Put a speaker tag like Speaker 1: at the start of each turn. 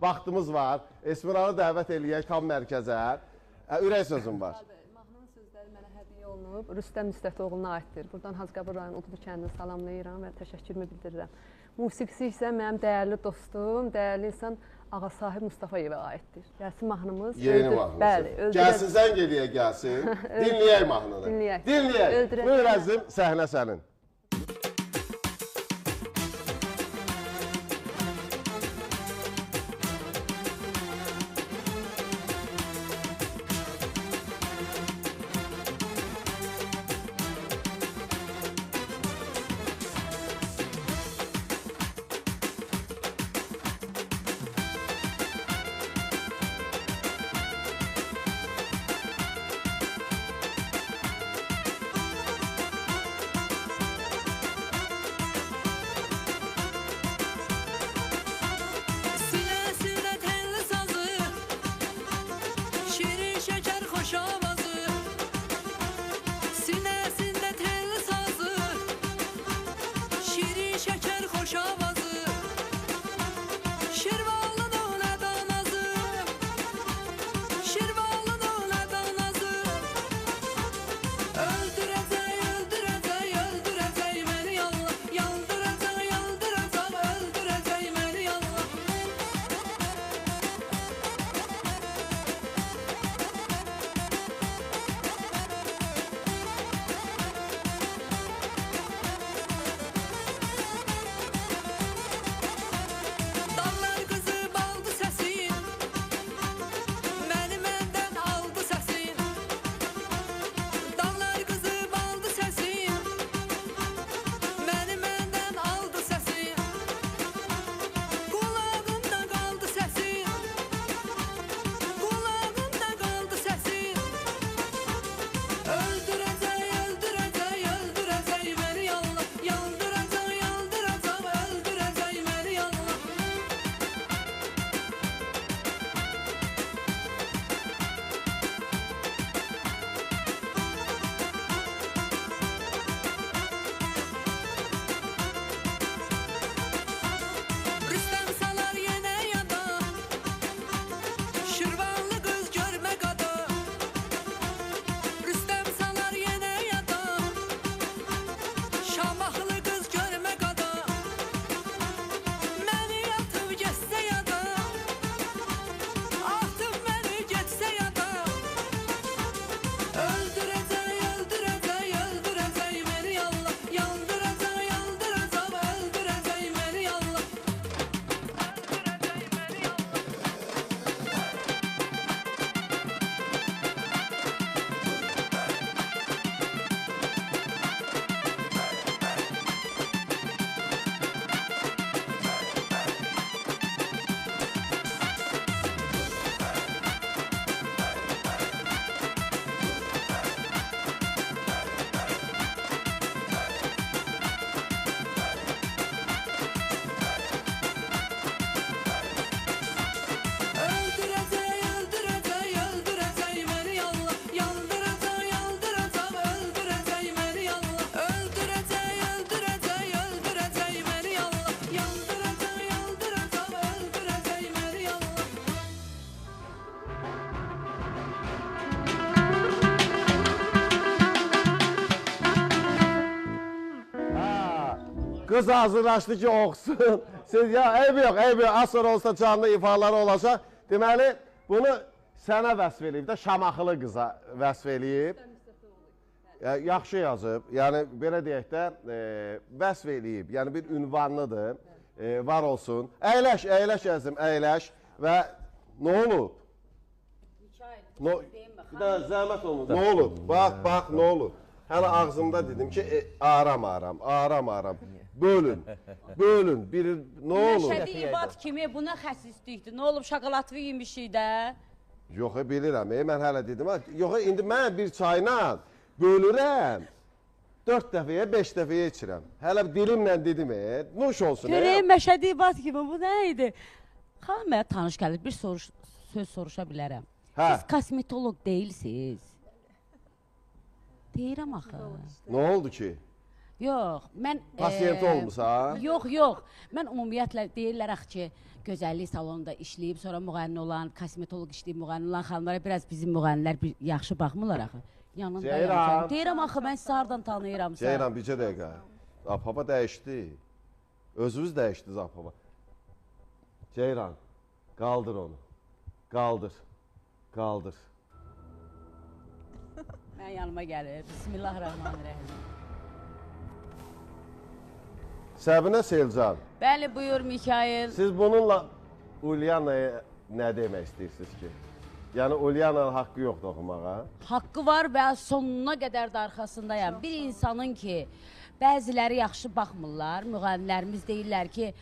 Speaker 1: vaxtımız var. Esmeranı dəvət eləyək tam mərkəzə. Ürək sözüm var.
Speaker 2: Mahnının sözləri mənə hədiyyə olunub. Rüstəm Müstətoğlu'na aiddir. Buradan Hacıqabur rayon Ududu kəndini salamlayıram və təşəkkürümü bildirirəm. Musiqisi isə mənim dəyərli dostum, dəyərli insan Ağa Sahib Mustafayevə aiddir. Gəlsin mahnımız.
Speaker 1: Yeni mahnısı.
Speaker 2: Bəli.
Speaker 1: Gəlsin, zəng eləyə gəlsin. Dinləyək mahnını. Dinləyək. Buyur əzim, səhnə sənin. Kız hazırlaşdı ki oxusun. Siz ya eybi yox, az sonra olsa canlı ifaları olacaq. Deməli, bunu sənə vəsf eləyib də, Şamaxılı qıza vəsf eləyib. Yaxşı yazıb, yəni belə deyək də, vəsf eləyib, yəni bir ünvanlıdır, var olsun. Əyləş, əyləş əzim, əyləş və nə olub? Bir də zəhmət olunur, nə olub? Bax, nə olub? Hələ ağzımda dedim ki, aram. Bölün, nə olub?
Speaker 3: Məşədi İbad kimi buna xəsislikdir, nə olub, şokoladlı yemişik də.
Speaker 1: Yox, bilirəm, mən hələ dedim, yox, indi mən bir çayla bölürəm, 4 dəfəyə, 5 dəfəyə içirəm. Hələ dilimlə dedim, nuş olsun.
Speaker 3: Görəyim, Məşədi İbad kimi, bu nə idi? Xanım, mənə tanış gəlir, bir söz soruşa bilərəm. Siz kosmetolog deyilsiniz. Deyirəm axı.
Speaker 1: Nə oldu ki?
Speaker 3: Yox, mən...
Speaker 1: Pasiyenti olmusan?
Speaker 3: Yox. Mən ümumiyyətlə deyirlər axı ki, gözəllik salonunda işləyib, sonra müğənni olan, kosmetoloq işləyib, müğənni olan xanımlara biraz bizim müğənnilər yaxşı baxmırlar axı. Yanında yanacaq. Deyirəm axı, mən sizi hardan tanıyıram.
Speaker 1: Ceyran, bircə dəqiqə. Zapapa dəyişdi. Özünüz dəyişdiniz Zapapa. Ceyran, qaldır onu. Qaldır.
Speaker 3: Mən yanıma gəlir. Bismillahirrahmanirrahim.
Speaker 1: Səbinə Selcan,
Speaker 3: Bəli, buyur Mikail.
Speaker 1: siz bununla Ulyanaya nə demək istəyirsiniz ki? Yəni Ulyananın haqqı yoxdur oxumağa.
Speaker 3: Haqqı var və sonuna qədər də arxasındayam. Bir insanın ki, bəziləri yaxşı baxmırlar, müğənnilərimiz deyirlər ki,